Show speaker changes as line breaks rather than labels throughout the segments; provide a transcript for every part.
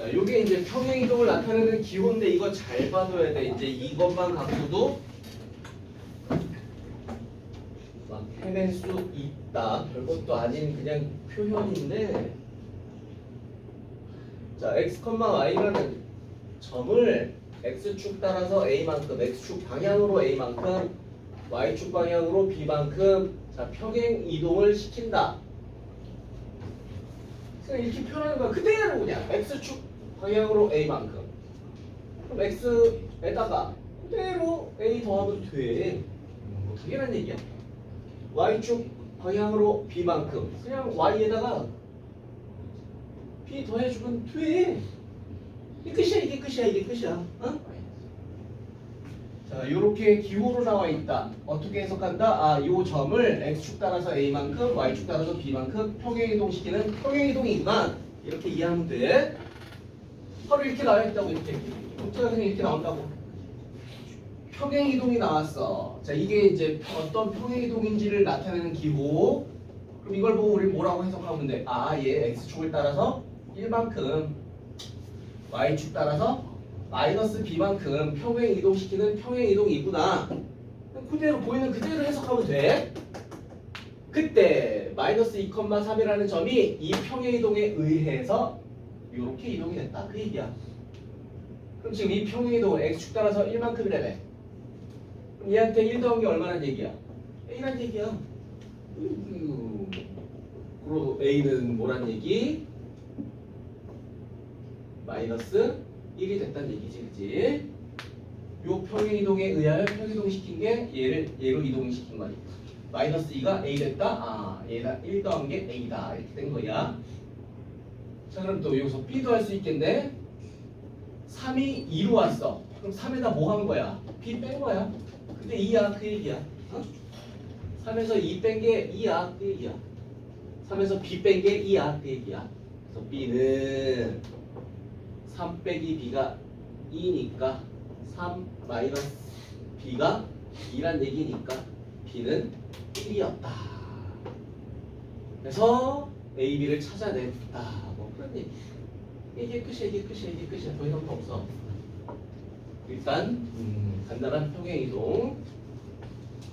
자, 요게 이제 평행이동을 나타내는 기호인데 이거 잘 봐둬야 돼. 이제 이것만 갖고도 막 해낼 수 있다. 별것도 아닌 그냥 표현인데. 자, x, y라는 점을 x축 따라서 a만큼, x축 방향으로 a만큼, y축 방향으로 b만큼 자, 평행 이동을 시킨다. 그냥 이렇게 표현하는 거야. 그대로 그냥 x축 방향으로 a만큼. 그럼 x에다가 그대로 a 더하면 돼. 뭐 당연한 얘기야. y축 방향으로 b만큼. 그냥 y에다가 b 더해주면 돼. 이게 끝이야, 이게 끝이야, 이게 끝이야. 어? 자, 요렇게 기호로 나와 있다. 어떻게 해석한다? 아, 요 점을 x축 따라서 a만큼, y축 따라서 b만큼 평행이동시키는 평행이동이구나. 이렇게 이해하면 돼. 바로 이렇게 나와 있다고 이렇게. 문자가 그냥 이렇게 나온다고. 평행이동이 나왔어. 자, 이게 이제 어떤 평행이동인지를 나타내는 기호. 그럼 이걸 보고 우리 뭐라고 해석하면 돼? 아, 얘 x축을 따라서 1만큼, y축 따라서 마이너스 b만큼 평행 이동시키는 평행 이동이구나. 그대로 보이는 그대로 해석하면 돼. 그때 마이너스 2,3이라는 점이 이 평행 이동에 의해서 이렇게 이동이 됐다. 그 얘기야. 그럼 지금 이 평행 이동은 x축 따라서 1만큼이라며. 그럼 얘한테 1 더한 게 얼마란 얘기야? a란 얘기야. 그리고 a는 뭐란 얘기? 마이너스 1이 됐다는 얘기지, 그치? 요 평행 이동에 의하여 평행 이동시킨 게 얘로 이동시킨 거니까. 마이너스 2가 a 됐다? 아, 얘가 1 더한 게 a다. 이렇게 된 거야. 자, 그럼 또 여기서 b도 할 수 있겠네? 3이 2로 왔어. 그럼 3에다 뭐 한 거야? b 뺀 거야. 근데 2야, 그 얘기야. 어? 3에서 2 뺀 게 2야, 그 얘기야. 3에서 b 뺀 게 2야, 그 얘기야. 그래서 b는 3 빼기 b가 2니까 3 마이너스 b가 2란 얘기니까 b는 1이었다. 그래서 a, b를 찾아냈다. 뭐 그런 얘기. 이게 끝이야, 이게 끝이야, 이게 끝이야. 더 이상 거 없어. 일단 간단한 평행이동,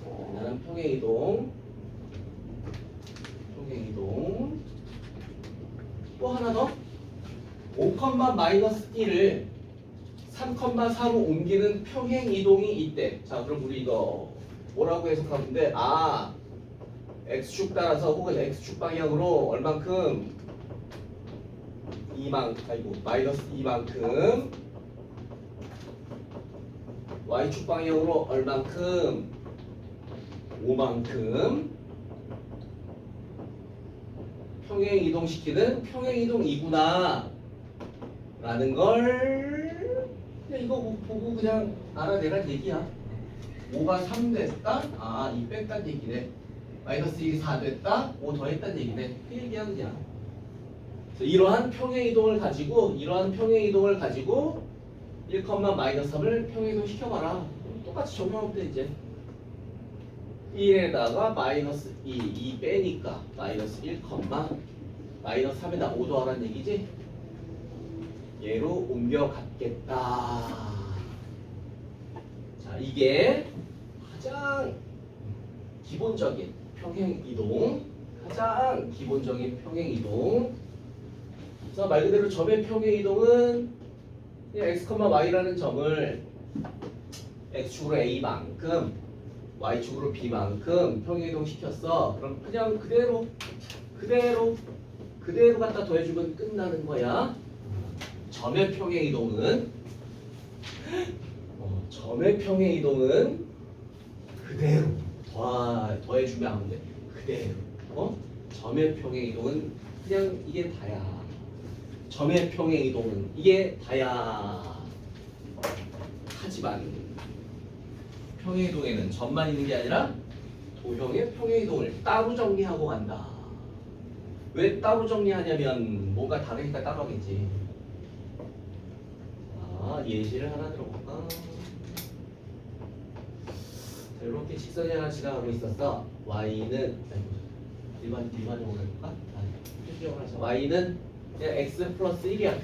간단한 평행이동, 또 하나 더. 5, 마이너스 1을 3,4로 옮기는 평행 이동이 있대. 자, 그럼 우리 이거 뭐라고 해석하면 돼? 아, x축 따라서 혹은 x축 방향으로 얼만큼 마이너스 2만큼 y축 방향으로 얼만큼 5만큼 평행 이동시키는 평행 이동이구나 라는 걸 그냥 이거 보고 그냥 알아내란 얘기야. 5가 3 됐다? 아, 2 뺐단 얘기네. 마이너스 1이 4 됐다? 5 더했단 얘기네. 그 얘기야 그냥. 이러한 평행 이동을 가지고 1, 마이너스 3을 평행 이동 시켜봐라. 똑같이 적용하면 돼 이제. 1에다가 마이너스 2 빼니까 마이너스 1, 마이너스 3에다 5 더하라는 얘기지? 얘로 옮겨갔겠다. 자, 이게 가장 기본적인 평행이동. 가장 기본적인 평행이동. 자, 말 그대로 점의 평행이동은 x, y라는 점을 x축으로 a만큼 y축으로 b만큼 평행이동 시켰어. 그럼 그냥 그대로 갖다 더해주면 끝나는 거야. 점의 평행이동은 그대로 더해주면 하면 돼. 그대로. 점의 평행이동은 그냥 이게 다야. 점의 평행이동은 이게 다야. 하지만 평행이동에는 점만 있는 게 아니라 도형의 평행이동을 따로 정리하고 간다. 왜 따로 정리하냐면 뭔가 다르니까 따로 하겠지. 아, 예시를 하나 들어볼까? 자, 이렇게 직선이 하나 지나가고 있었어. y는 일반적으로 해볼까? y는 그냥 x 플러스 1이야.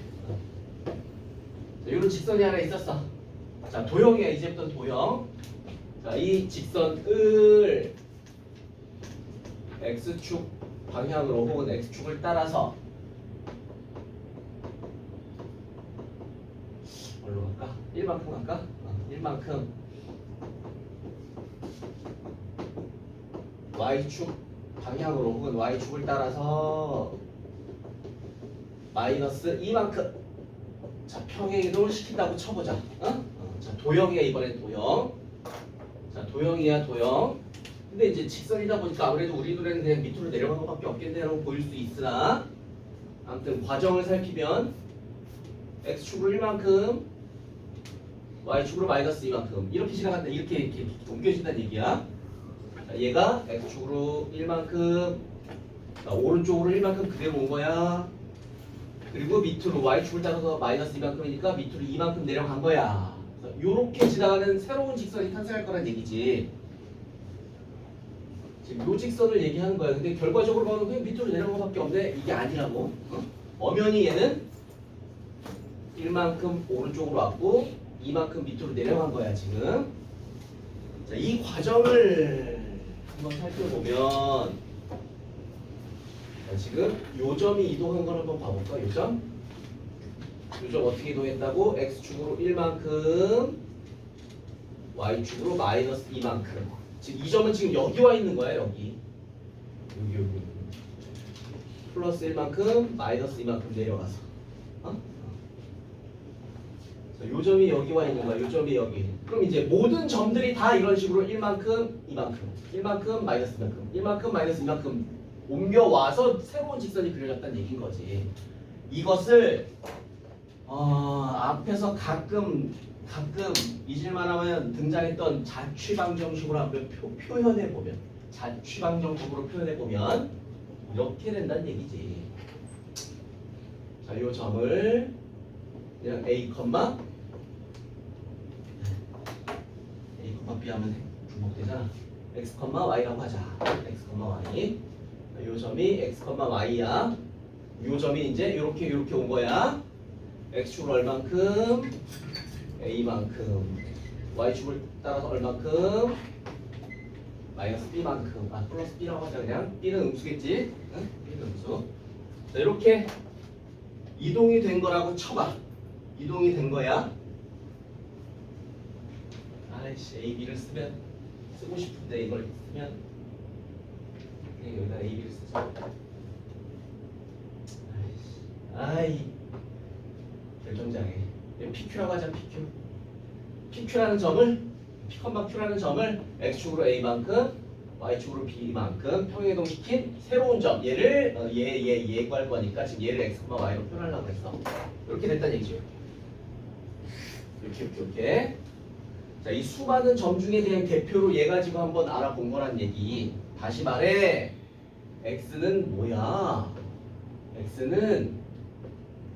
이런 직선이 하나 있었어. 자, 도형이야. 이제부터 도형. 자, 이 직선을 x축 방향으로 혹은 x축을 따라서 뭘로 갈까? 1만큼 갈까? 1만큼 y축 방향으로 혹은 y축을 따라서 마이너스 2만큼 자, 평행이동을 시킨다고 쳐보자. 자, 도형이야. 이번엔 도형. 자, 도형이야. 도형. 근데 이제 직선이다 보니까 아무래도 우리 눈에는 그냥 밑으로 내려간 것밖에 없겠네라고 보일 수 있으나 아무튼 과정을 살피면 x축으로 1만큼 y축으로 마이너스 2만큼 이렇게 지나간다. 이렇게 옮겨진다는 얘기야. 자, 얘가 x축으로 1만큼 자, 오른쪽으로 1만큼 그대로 온 거야. 그리고 밑으로 y축을 따라서 마이너스 2만큼이니까 밑으로 2만큼 내려간 거야. 이렇게 지나가는 새로운 직선이 탄생할 거란 얘기지. 지금 요 직선을 얘기하는 거야. 근데 결과적으로 보면 그냥 밑으로 내려간 것밖에 없네. 이게 아니라고. 엄연히 얘는 1만큼 오른쪽으로 왔고 2만큼 밑으로 내려간 거야 지금. 자, 이 과정을 한번 살펴보면 자, 지금 요 점이 이동한 걸 한번 봐볼까? 요 점? 요 점 어떻게 이동했다고? x축으로 1만큼 y축으로 마이너스 2만큼. 지금 이 점은 지금 여기 와 있는 거야. 여기 플러스 1만큼 마이너스 2만큼 내려가서 자, 요 점이 여기 와 있는 거야. 요 점이 여기. 그럼 이제 모든 점들이 다 이런 식으로 1만큼 2만큼 1만큼 마이너스 2만큼 1만큼 마이너스 2만큼 옮겨와서 새로운 직선이 그려졌다는 얘기인 거지. 이것을 앞에서 가끔 잊을만 하면 등장했던 자취방정식으로 한번 표현해보면 자취방정식으로 표현해보면 이렇게 된다는 얘기지. 자, 요 점을 그냥 A, B 하면 중복되잖아. X, Y라고 하자. X, Y. 요 점이 X, Y야. 요 점이 이제 이렇게 온 거야. X축을 얼만큼, A만큼, Y축을 따라서 얼만큼, 마이너스 B만큼. 플러스 B라고 하자 그냥. B는 음수겠지? 응? B는 음수. 자, 이렇게 이동이 된 거라고 쳐봐. 이동이 된 거야. 아이씨, A, B를 쓰고 싶은데 이걸 쓰면 그냥 여기다 A, B를 쓰자. 아이 결정장애. PQ라고 하자. PQ라는 점을 Q라는 점을 X축으로 A만큼 Y축으로 B만큼 평행이동시킨 새로운 점 얘를 얘 구할 거니까 지금 얘를 X, Y로 표현하려고 했어. 이렇게 됐다는 얘기죠. 이렇게 자, 이 수많은 점 중에 그냥 대표로 얘 가지고 한번 알아본 거란 얘기. 다시 말해 X는 뭐야? X는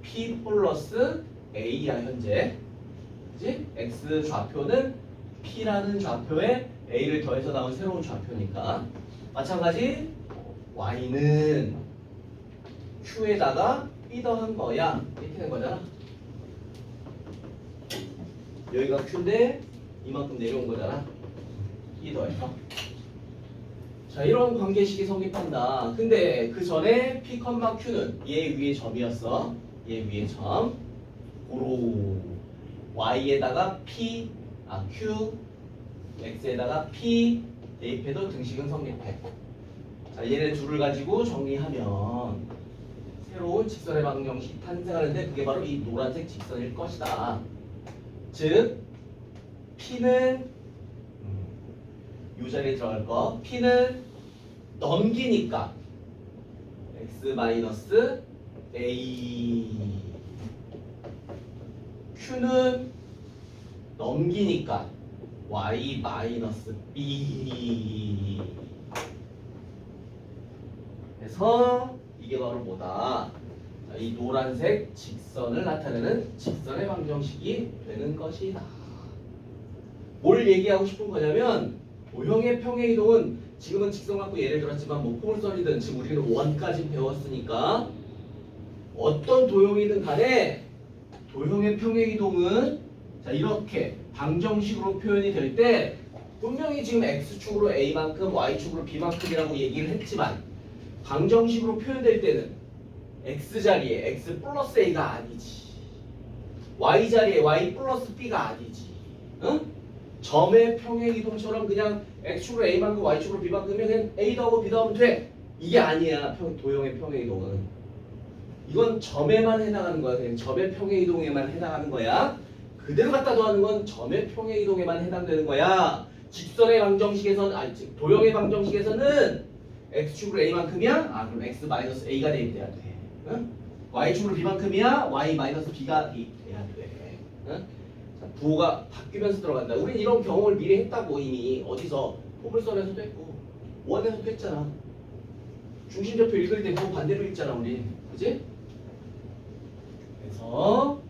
P 플러스 A야 현재. 그치? X 좌표는 P라는 좌표에 A를 더해서 나온 새로운 좌표니까. 마찬가지 Y는 Q에다가 B 더한 거야. 이렇게 된 거잖아. 여기가 Q인데 이만큼 내려온 거잖아. B 더해서. 자, 이런 관계식이 성립한다. 근데 그 전에 P, Q는 얘 위에 점이었어. 얘 위에 점. 고로 Y에다가 P, Q, X에다가 P 대입해도 등식은 성립해. 자, 얘네 둘을 가지고 정리하면 새로운 직선의 방정식이 탄생하는데 그게 바로 이 노란색 직선일 것이다. 즉 P는 이 자리에 들어갈 거. P는 넘기니까 X 마이너스 A. Q는 넘기니까 Y 마이너스 B. 그래서 이게 바로 뭐다? 자, 이 노란색 직선을 나타내는 직선의 방정식이 되는 것이다. 뭘 얘기하고 싶은 거냐면 도형의 평행이동은 지금은 직선 갖고 예를 들었지만 뭐 포물선이든 지금 우리는 원까지 배웠으니까 어떤 도형이든 간에 도형의 평행이동은 자 이렇게 방정식으로 표현이 될 때 분명히 지금 x축으로 a만큼 y축으로 b만큼이라고 얘기를 했지만 방정식으로 표현될 때는 x자리에 x 플러스 a가 아니지 y자리에 y 플러스 b가 아니지 응? 점의 평행이동처럼 그냥 x축으로 a만큼 y축으로 b만큼이면 그냥 a 더하고 b 더하면 돼 이게 아니야 도형의 평행이동은 이건 점에만 해당하는 거야 그냥 점의 평행이동에만 해당하는 거야 그대로 갖다 더하는 건 점의 평행이동에만 해당되는 거야 직선의 방정식에서는 아니 도형의 방정식에서는 x축으로 a만큼이야? 아 그럼 x 마이너스 a가 대입돼야 돼 응? y축으로 b만큼이야? y 마이너스 b가 대입돼야 돼 응? 자, 부호가 바뀌면서 들어간다 우린 이런 경험을 미리 했다고 이미 어디서 포물선에서도 했고 원에서도 했잖아 중심좌표 읽을 때 부호 반대로 읽잖아 우리 그지? 그래서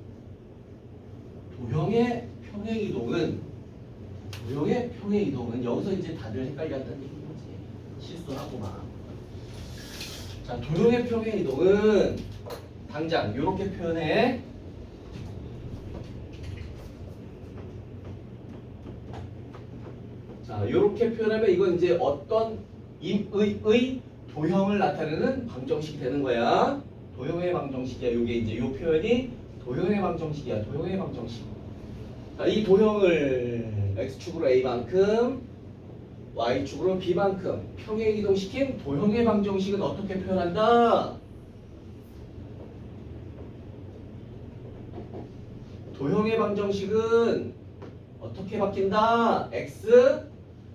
도형의 평행이동은 여기서 이제 다들 헷갈렸다는 얘기인 거지 실수하고 막. 자 도형의 평행이동은 당장 이렇게 표현해. 자 이렇게 표현하면 이건 이제 어떤 임의의 도형을 나타내는 방정식이 되는 거야. 도형의 방정식이야. 요게 이제 요 표현이 도형의 방정식이야. 도형의 방정식. 자, 이 도형을 x축으로 a만큼 y축으로 b만큼 평행이동시킨 도형의 방정식은 어떻게 표현한다? 도형의 방정식은 어떻게 바뀐다? x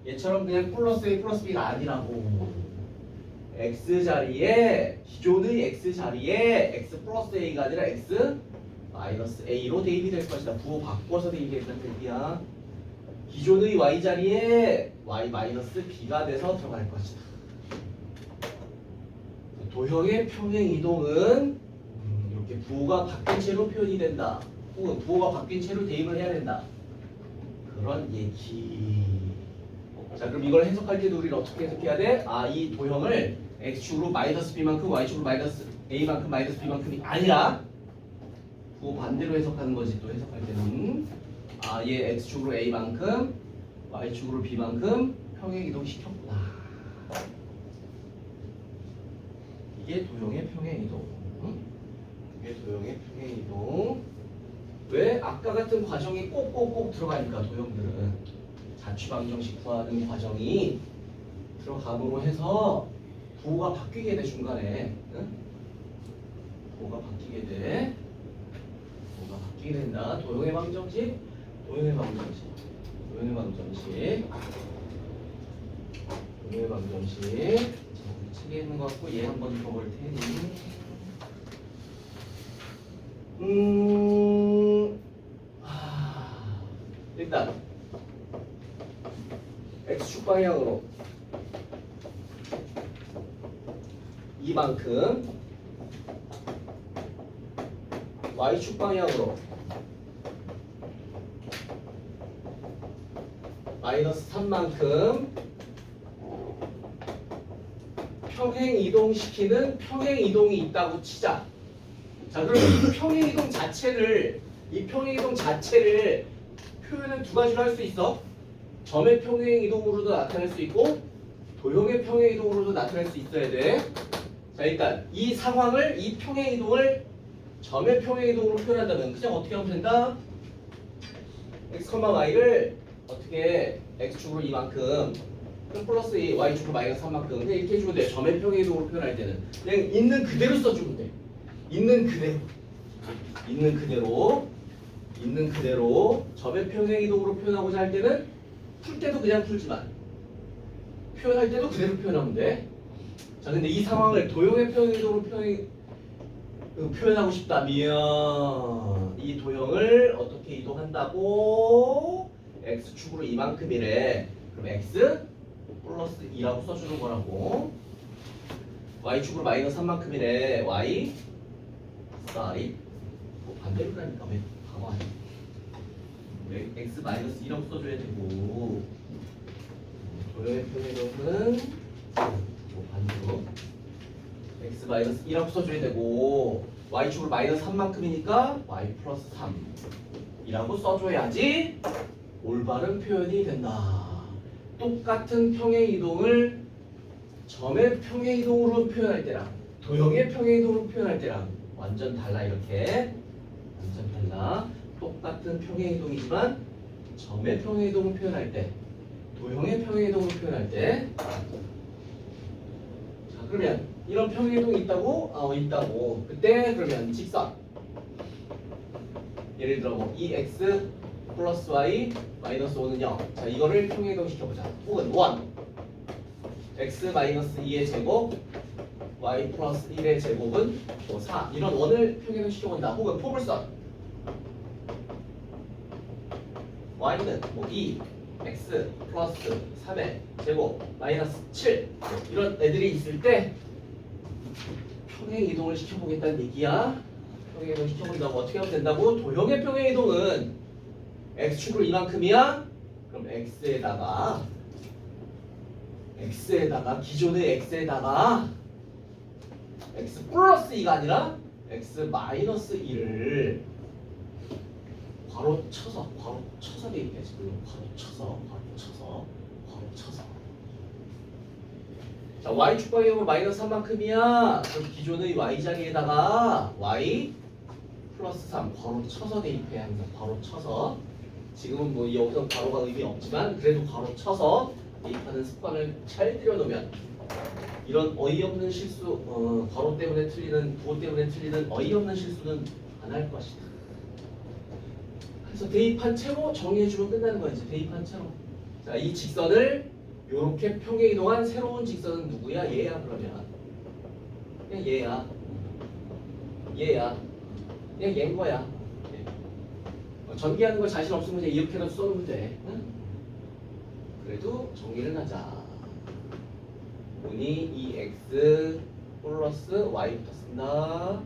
얘처럼 그냥 플러스 a 플러스 b가 아니라고. x자리에 기존의 x자리에 x 플러스 a가 아니라 x 마이너스 a로 대입이 될 것이다. 부호 바꿔서 대입이 된다는 얘기야. 기존의 y자리에 y 마이너스 b가 돼서 들어갈 것이다. 도형의 평행이동은 이렇게 부호가 바뀐 채로 표현이 된다. 혹은 부호가 바뀐 채로 대입을 해야 된다. 그런 얘기. 자 그럼 이걸 해석할 때도 우리는 어떻게 해석해야 돼? 아 이 도형을 x축으로 마이너스 b만큼 y축으로 마이너스 a만큼 마이너스 b만큼이 아니라 부호 반대로 해석하는 거지. 또 해석할 때는 아 얘 x축으로 a만큼 y축으로 b만큼 평행이동 시켰구나. 이게 도형의 평행이동. 이게 도형의 평행이동. 왜? 아까 같은 과정이 꼭꼭꼭 들어가니까 도형들은 자취방정식 구하는 과정이 들어감으로 해서 부호가 바뀌게 돼 중간에. 응? 부호가 바뀌게 돼. 부호가 바뀌게 된다. 도형의 방정식, 도형의 방정식, 도형의 방정식, 도형의 방정식. 자, 우리 책에 있는 것 같고 얘 한번 들어볼 테니. 일단 x축 방향으로 이만큼 y축 방향으로 마이너스 3만큼 평행 이동시키는 평행 이동이 있다고 치자. 자, 그럼 이 평행 이동 자체를 표현은 두 가지로 할 수 있어. 점의 평행 이동으로도 나타낼 수 있고 도형의 평행 이동으로도 나타낼 수 있어야 돼. 자, 일단 이 상황을 이 평행 이동을 점의 평행 이동으로 표현한다면 그냥 어떻게 하면 된다? x, y를 어떻게 x축으로 이만큼 플러스 y축으로 마이너스 3만큼 그냥 이렇게 해주면 돼. 점의 평행 이동으로 표현할 때는 그냥 있는 그대로 써주면 돼. 있는 그대로 점의 평행 이동으로 표현하고자 할 때는 풀 때도 그냥 풀지만 표현할 때도 그대로 표현하면 돼. 자, 근데 이 상황을 도형의 평행 이동으로 표현하고 싶다면 이 도형을 어떻게 이동한다고? x축으로 이만큼이래. 그럼 x 플러스 2라고 써주는 거라고. y축으로 마이너스 3만큼이래. y 사인 반대로 가니까 왜 바보 아니야? x 마이너스 2라고 써줘야 되고 도형의 평행이동은 반대로 x 마이너스 2라고 써줘야 되고 y축으로 마이너스 3만큼이니까 y 플러스 3이라고 써줘야지 올바른 표현이 된다. 똑같은 평행이동을 점의 평행이동으로 표현할 때랑 도형의 평행이동으로 표현할 때랑 완전 달라. 이렇게 완전 달라. 똑같은 평행이동이지만 점의 평행이동을 표현할 때 도형의 평행이동을 표현할 때 자, 그러면 이런 평행이동이 있다고? 있다고. 그때 그러면 직선 예를 들어 뭐 2x 플러스 y 마이너스 5는 0. 자, 이거를 평행이동 시켜보자. 혹은 1 x 마이너스 2의 제곱 y 플러스 1의 제곱은 4. 이런 원을 평행이동 시켜본다. 혹은 포물선 y는 뭐 2 x 플러스 3의 제곱 마이너스 7 이런 애들이 있을 때 평행이동을 시켜보겠다는 얘기야. 평행이동 시켜본다고 어떻게 하면 된다고? 도형의 평행이동은 x축으로 이만큼이야? 그럼 x에다가 기존의 x에다가 x 플러스 2가 아니라 x 마이너스 2를 괄호 쳐서 대입해야지. 물론 괄호 쳐서 자, y축 방향은 마이너스 3만큼이야. 그럼 기존의 y 자리에다가 y 플러스 3 괄호 쳐서 대입해야 합니다. 괄호 쳐서. 지금은 뭐 여기서 괄호가 의미 없지만 그래도 괄호 쳐서 대입하는 습관을 잘 들여놓으면 이런 어이없는 실수, 괄호 때문에 틀리는, 부호 때문에 틀리는 어이없는 실수는 안 할 것이다. 그래서 대입한 채로 정리해주면 끝나는 거야. 이제 대입한 채로. 자, 이 직선을 이렇게 평행이동한 새로운 직선은 누구야? 얘야. 그러면 그냥 얘야. 그냥 얘인 거야. 전개하는 거 자신 없으면 그냥 이렇게라도 써놓으면 돼. 응? 그래도 정리를 하자. 보니 2x 플러스 y 붙었습니다.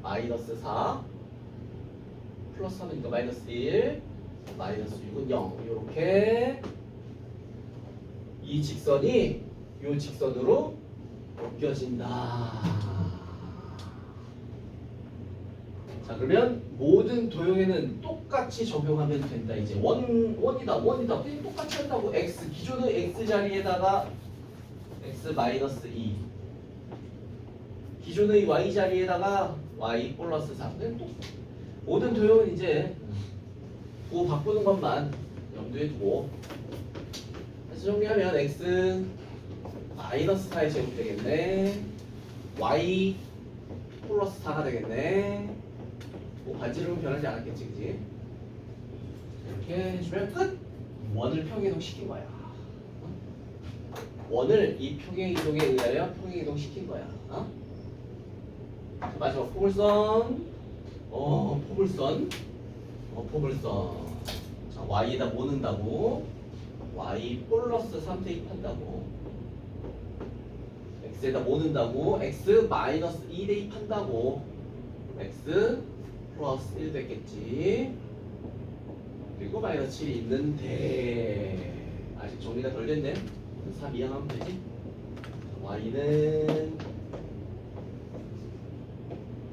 마이너스 4 플러스 3이니까 마이너스 1 마이너스 6은 0. 이렇게 이 직선이 이 직선으로 엮여진다. 자, 그러면 모든 도형에는 똑같이 적용하면 된다. 이제 원이다. 그냥 똑같이 한다고. x 기존의 x 자리에다가 x 마이너스 2 기존의 y 자리에다가 y 플러스 3. 그냥 모든 도형은 이제 부호 바꾸는 것만 염두에 두고 그래서 정리하면 x 마이너스 4의 제곱 되겠네. y 플러스 4가 되겠네. 뭐 반지름은 변하지 않았겠지, 그지? 이렇게 해주면 끝! 원을 평행이동 시킨 거야. 원을 이 평행이동에 의하여 평행이동 시킨 거야. 마지막 포물선. 포물선. 자, y에다 뭐 넣는다고? y 플러스 3 대입한다고. x에다 뭐 넣는다고? x 마이너스 2 대입한다고. x 플러스 1 됐겠지. 그리고 마이너스 7이 있는데 아직 정리가 덜 됐네. 3 이항하면 되지. y는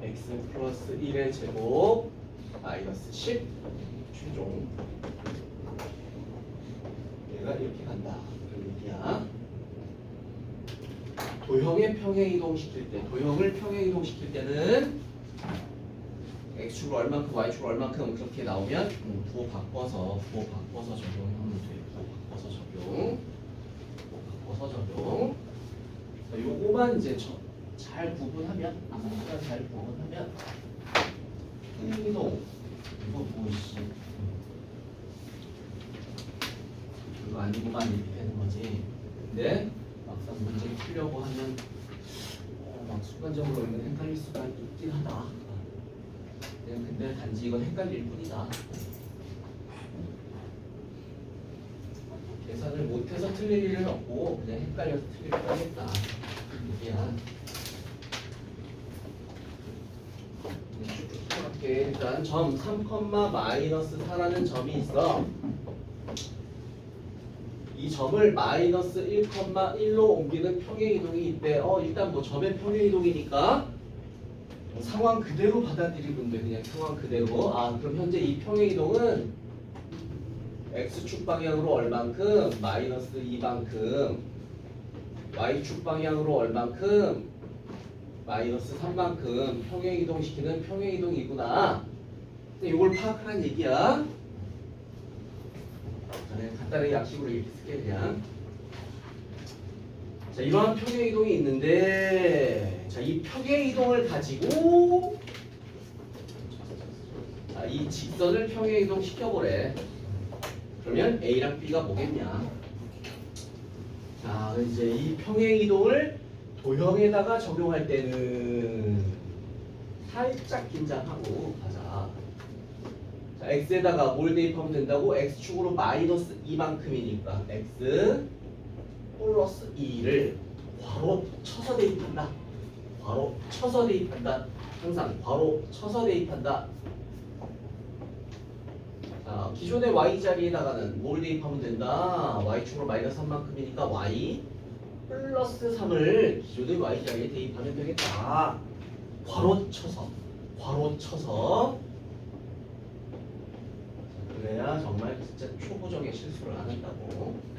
x 플러스 1의 제곱 마이너스 10 최종 얘가 이렇게 간다. 그런 얘기야. 도형의 평행이동 시킬 때, 도형을 평행이동 시킬 때는 x축으로 얼만큼, y축으로 얼만큼 그렇게 나오면 부호 바꿔서 적용하면 돼. 부호 바꿔서 적용. 자, 요거만 이제 잘 구분하면, 평행이동 이거 뭐지? 그거 아니고만 이렇게 되는 거지. 근데 막상 문제를 풀려고 하면 막 순간적으로 이건 헷갈릴 수가 있긴 하다. 근데 단지 이건 헷갈릴 뿐이다. 계산을 못해서 틀릴 일은 없고 그냥 헷갈려서 틀릴 뻔했다. 미안. 일단 점 3, 마이너스 4라는 점이 있어. 이 점을 마이너스 1, 1로 옮기는 평행이동이 있대. 일단 뭐 점의 평행이동이니까 상황 그대로 받아들이면 돼. 그냥 상황 그대로. 아, 그럼 현재 이 평행이동은 x축 방향으로 얼만큼? 마이너스 2만큼. y축 방향으로 얼만큼? 마이너스 3만큼 평행이동시키는 평행이동이구나. 이걸 파악하라는 얘기야. 그냥 간단하게 약식으로 이렇게 쓸게 그냥. 자, 이러한 평행이동이 있는데, 자, 이 평행이동을 가지고, 자, 이 직선을 평행이동 시켜보래. 그러면 A랑 B가 뭐겠냐? 자, 이제 이 평행이동을 도형에다가 적용할 때는 살짝 긴장하고 가자. 자, x에다가 뭘 대입하면 된다고? x축으로 마이너스 2만큼이니까 x 플러스 2를 괄호 쳐서 대입한다. 괄호 쳐서 대입한다. 항상 괄호 쳐서 대입한다. 자, 기존의 y 자리에다가는 뭘 대입하면 된다? y축으로 마이너스 3만큼이니까 y 플러스 3을 기존의 y 자리에 대입하면 되겠다. 괄호 쳐서 그래야 정말 진짜 초보적의 실수를 안 한다고.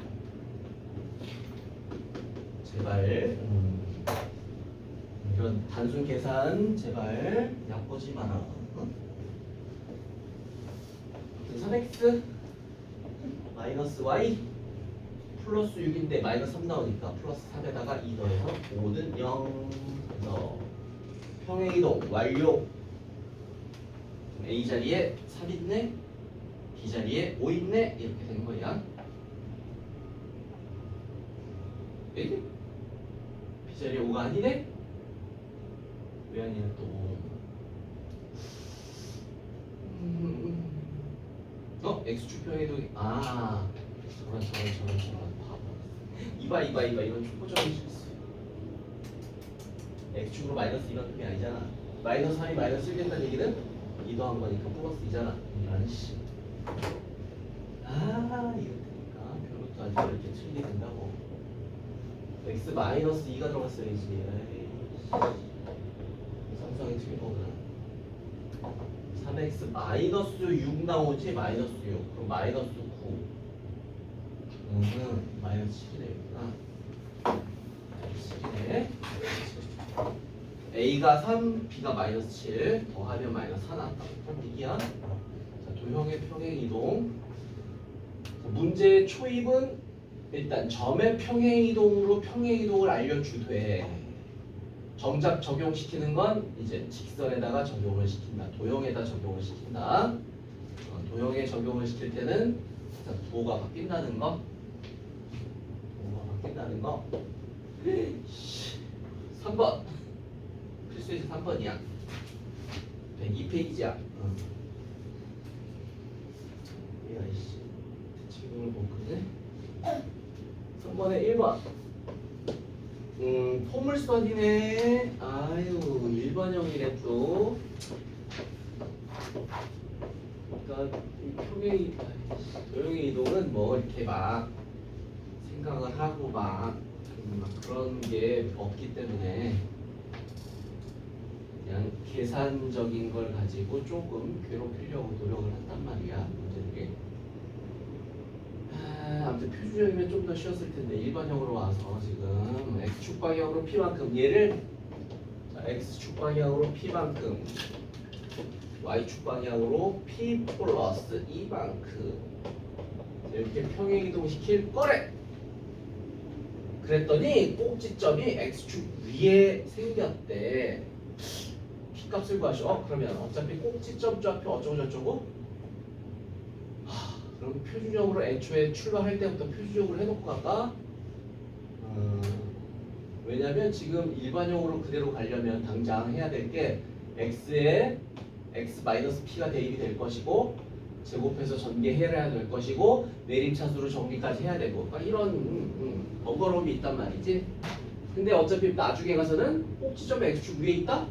제발 이런 단순 계산 제발 얕보지 마라. 3x 마이너스 y 플러스 6인데 마이너스 3 나오니까 플러스 3에다가 2 더해서 5는 0. 그래서 평행이동 완료. A 자리에 3 있네, B 자리에 5 있네, 이렇게 된 거야. B 자리에 5가 아니네? 왜 아니야 또? X축 평행이동이 저런 바보. 이봐 이런 초보적인 실수. X축으로 마이너스 2만큼이 아니잖아. 마이너스 3이 마이너스 1 된다는 얘기는 2 더한 거니까 플러스 2잖아. 이런 씨. 이거 되니까 별것도 아니고 이렇게 틀리게 된다고. X 마이너스 2가 들어갔어야지. 삼성이 틀린 거구나. 3x 마이너스 6 나오지? 마이너스 6. 그럼 마이너스 9. 마이너스 7이 되겠구나. 7이네. A가 3, B가 마이너스 7. 더하면 마이너스 4 나왔다고. 그럼 얘기야. 자, 도형의 평행이동. 문제의 초입은 일단 점의 평행이동으로 평행이동을 알려주되, 정작 적용시키는 건 이제 직선에다가 적용을 시킨다. 도형에다 적용을 시킨다. 도형에 적용을 시킬 때는 부호가 바뀐다는 거. 부호가 바뀐다는 거. 3번. 필수에서 3번이야. 102페이지야. 야이씨. 대칭을 못 그네. 3번에 1번. 포물선이네. 아유, 1번형이래 또. 그러니까 이 도형의 이동은 뭐 이렇게 막 생각을 하고 막 그런 게 없기 때문에 그냥 계산적인 걸 가지고 조금 괴롭히려고 노력을 한단 말이야, 문제들이. 아무튼 표준형이면 좀 더 쉬웠을 텐데 일반형으로 와서 지금 x축 방향으로 p만큼, 얘를 x축 방향으로 p만큼, y축 방향으로 p 플러스 2만큼 이렇게 평행이동 시킬 거래. 그랬더니 꼭지점이 x축 위에 생겼대. p 값을 구하셔. 그러면 어차피 꼭지점 좌표 어쩌고저쩌고. 그럼 표준형으로 애초에 출발할 때부터 표준형으로 해놓고 갈까? 왜냐면 지금 일반형으로 그대로 가려면 당장 해야 될 게 x에 x-p가 대입이 될 것이고, 제곱해서 전개해야 될 것이고, 내림차수로 정비까지 해야 되고, 그러니까 이런 번거로움이 있단 말이지. 근데 어차피 나중에 가서는 꼭지점이 x축 위에 있다?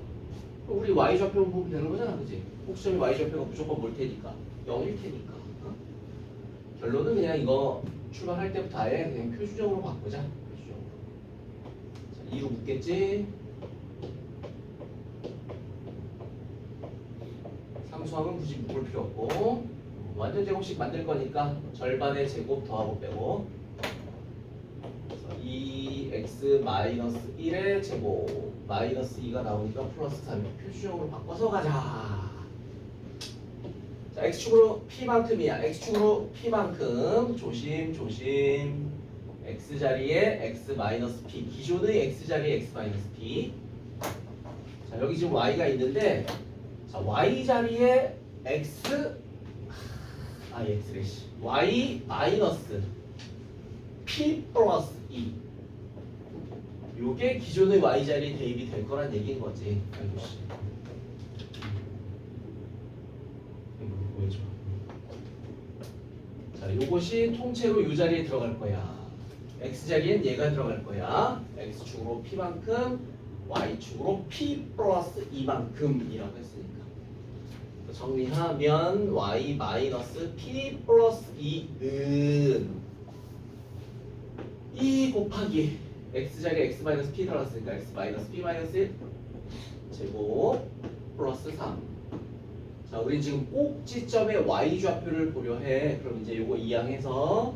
그럼 우리 y좌표만 보면 되는 거잖아, 그지? 꼭지점이 y좌표가 무조건 뭘 테니까 0일 테니까. 결론은 그냥 이거 출발할 때부터 아예 그냥 표준형으로 바꾸자. 표준형으로. 자, 이유 묻겠지? 상수함은 굳이 묶을 필요 없고 완전 제곱식 만들 거니까 절반의 제곱 더하고 빼고 2x-1의 제곱 마이너스 2가 나오니까 플러스 3 표시적으로 바꿔서 가자. 자, x축으로 p만큼이야. x축으로 p만큼 조심 x자리에 x-p 기존의 x자리에 x-p. 자, 여기 지금 y가 있는데 자, y자리에 x래시 y 마이너스 p 플러스 2 요게 기존의 y자리에 대입이 될 거란 얘기인 거지. 아이고 씨. 자, 요것이 통째로 요 자리에 들어갈 거야. x자리엔 얘가 들어갈 거야. x축으로 p만큼 y축으로 p 플러스 2만큼이라고 했으니까 정리하면 y 마이너스 p 플러스 2는 2 곱하기 x자리에 x 마이너스 p 들어갔으니까 x 마이너스 p 마이너스 1 제곱 플러스 3. 자, 우리 지금 꼭지점의 y 좌표를 보려 해. 그럼 이제 요거 이항해서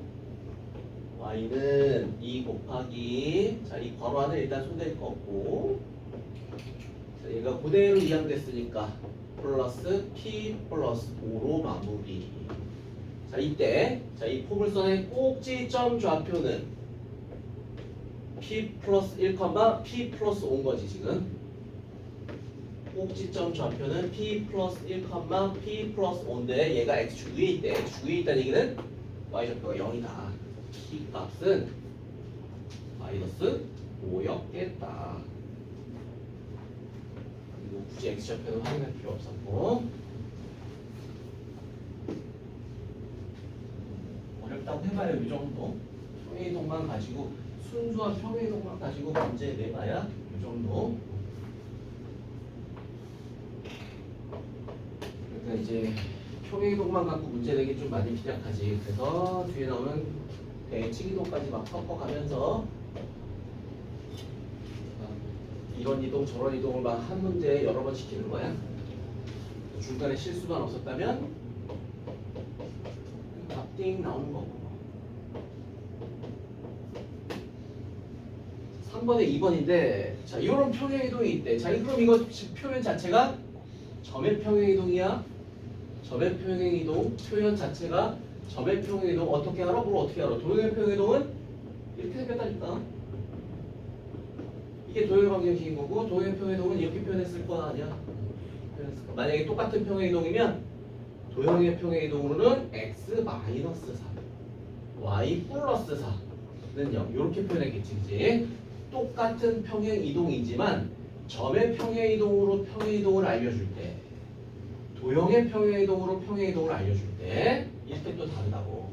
y는 2 곱하기 자, 이 괄호 안에 일단 손댈 거 없고 자, 얘가 그대로 이항됐으니까 플러스 p 플러스 5로 마무리. 자, 이때 자, 이 포물선의 꼭지점 좌표는 p 플러스 1, p 플러스 5인 거지 지금. 꼭지점 좌표는 p 플러스 1, p 플러스 5인데 얘가 x축 위에 있대. x축 위에 있다는 얘기는 y좌표가 0이다. p 값은 마이너스 5였겠다. 그리고 굳이 x좌표는 확인할 필요 없었고 어렵다고 해봐요. 이 정도 평행이동만 가지고 순수한 평행이동만 가지고 문제 내봐야 이 정도. 그러니까 이제 평행이동만 갖고 문제 내기 좀 많이 빈약하지. 그래서 뒤에 나오는 대칭이동까지 막 섞어가면서 이런 이동 저런 이동을 막 한 문제에 여러 번 시키는 거야. 중간에 실수만 없었다면 답띵 나오는 거고. 3번에 2번인데 자, 이런 평행이동이 있대. 자, 그럼 이거 표현 자체가 점의 평행이동이야. 점의 평행이동 표현 자체가 점의 평행이동 어떻게 알아? 뭘 어떻게 알아? 도형의 평행이동은 이렇게 생겼다니까. 이게 도형의 방정식인 거고 도형의 평행이동은 이렇게 표현했을 거 아니야. 만약에 똑같은 평행이동이면 도형의 평행이동으로는 x 마이너스 4 y 플러스 4는 0 이렇게 표현했겠지. 그치? 똑같은 평행이동이지만 점의 평행이동으로 평행이동을 알려줄 때 도형의 평행이동으로 평행이동을 알려줄 때 이렇게 또 다르다고.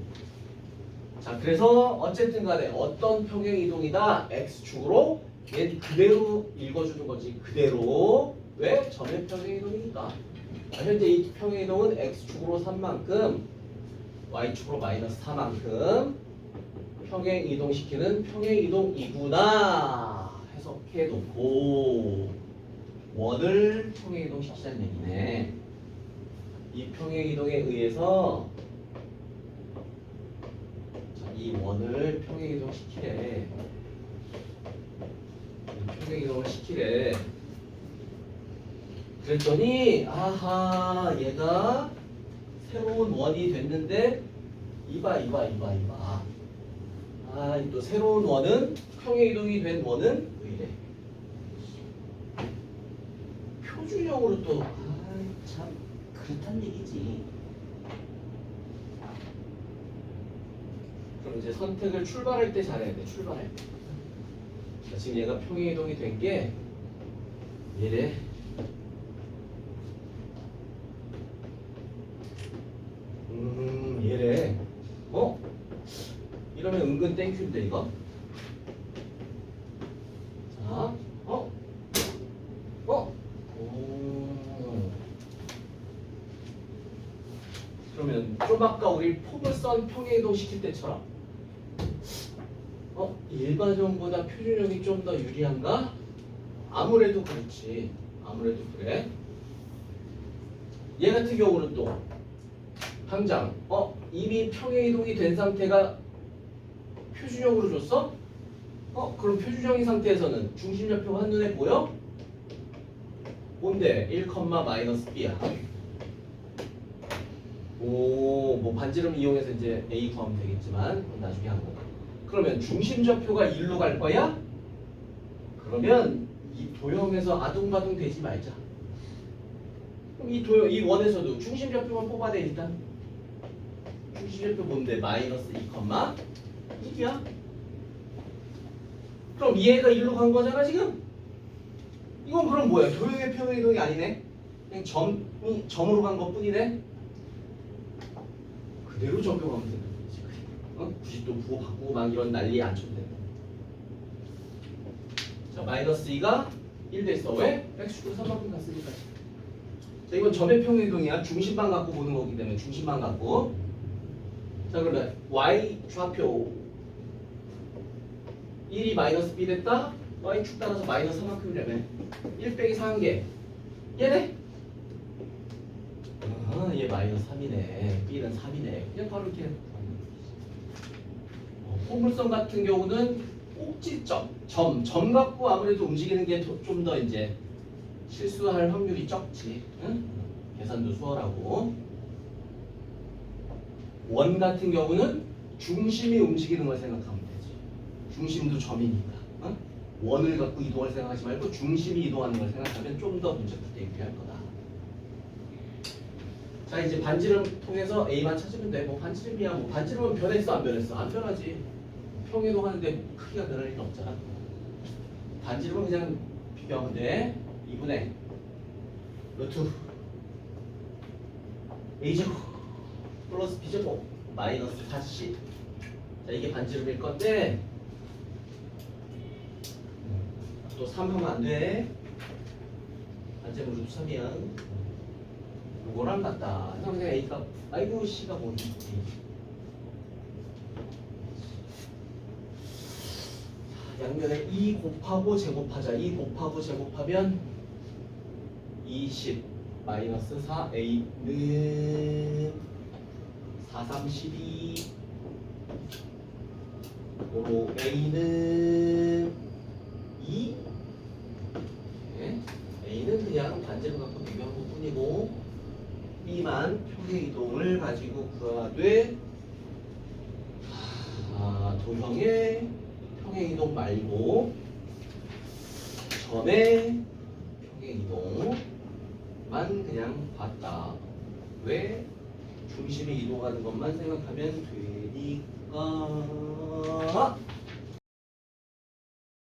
자, 그래서 어쨌든 간에 어떤 평행이동이다 x축으로 얘 그대로 읽어주는 거지. 그대로. 왜? 점의 평행이동이니까. 현재 이 평행이동은 x축으로 3만큼 y축으로 마이너스 4만큼 평행이동시키는 평행이동이구나 해석해 놓고 원을 평행이동시키자는 얘기네. 이 평행이동에 의해서 이 원을 평행이동시키래. 평행이동을 시키래. 그랬더니 아하 얘가 새로운 원이 됐는데 이봐. 아, 또 새로운 원은 평행이동이 된 원은 왜 이래? 표준형으로 또 참 그렇단 얘기지. 그럼 이제 선택을 출발할 때 잘해야 돼. 출발할 때. 자, 지금 얘가 평행이동이 된 게 얘래. 얘래. 이러면 은근 땡큐인데 이거. 자, 그러면 좀 아까 우리 포물선 평행이동 시킬 때처럼 일반형보다 표준형이 좀 더 유리한가? 아무래도 그렇지. 아무래도 그래. 얘 같은 경우는 또 당장 이미 평행 이동이 된 상태가 표준형으로 줬어? 그럼 표준형인 상태에서는 중심좌표가 한눈에 보여? 뭔데? 1, 마이너스 b야. 오, 뭐 반지름 이용해서 이제 a 구하면 되겠지만 그건 나중에 한 거다. 그러면 중심좌표가 1로 갈 거야? 그러면 이 도형에서 아둥바둥 되지 말자. 그럼 이 도형, 이 원에서도 중심좌표만 뽑아내 일단. 중심좌표 뭔데? 마이너스 2, 1이야. 그럼 얘가 1로 간 거잖아 지금? 이건 그럼 뭐야? 도형의 평행 이동이 아니네? 그냥 점으로 간 것 뿐이네? 그대로 적용하면 되는 거지. 굳이 또 부호 바꾸고 막 이런 난리 안 쳐도 돼. 자, 마이너스 2가 1 됐어. 왜? x축으로 3만큼 갔으니까. 자, 이건 점의 평행 이동이야. 중심만 갖고 보는 거기 때문에 중심만 갖고. 자, 그러면 y 좌표 1이 마이너스 b 됐다. y축 따라서 마이너스 3만큼이라며. 1 빼기 4한 개. 얘네? 얘 마이너스 3이네. b는 3이네. 그냥 바로 이렇게. 포물선 같은 경우는 꼭지점, 점 갖고 아무래도 움직이는 게 좀 더 이제 실수할 확률이 적지. 응? 계산도 수월하고. 원 같은 경우는 중심이 움직이는 걸 생각하면 되지. 중심도 점이니까. 응? 원을 갖고 이동할 생각하지 말고 중심이 이동하는 걸 생각하면 좀 더 문제 풀 때 유리할 거다. 자, 이제 반지름 통해서 A만 찾으면 돼. 뭐 반지름이야. 뭐 반지름은 변했어 안 변했어? 안 변하지. 평이동하는데 크기가 변할 일은 없잖아. 반지름은 그냥 비교하면 돼. 2분의 루트 A제곱 플러스 B제곱 마이너스 4C. 자, 이게 반지름일 건데 또 3 하면 안 돼. 반지름 루트 3이야. 이거랑 같다. 그냥 A가 아이고 C가 뭐지? 양면에 2 곱하고 제곱하자. 2 곱하고 제곱하면 20 마이너스 4 A는 4, 3, 12 요로 A는 2 네. A는 그냥 반지름 갖고 비교한 것 뿐이고 B만 평행 이동을 가지고 구하되 도형의 평행 이동 말고 점의 평행 이동만 그냥 봤다. 왜? 중심이 이동하는 것만 생각하면 되니까.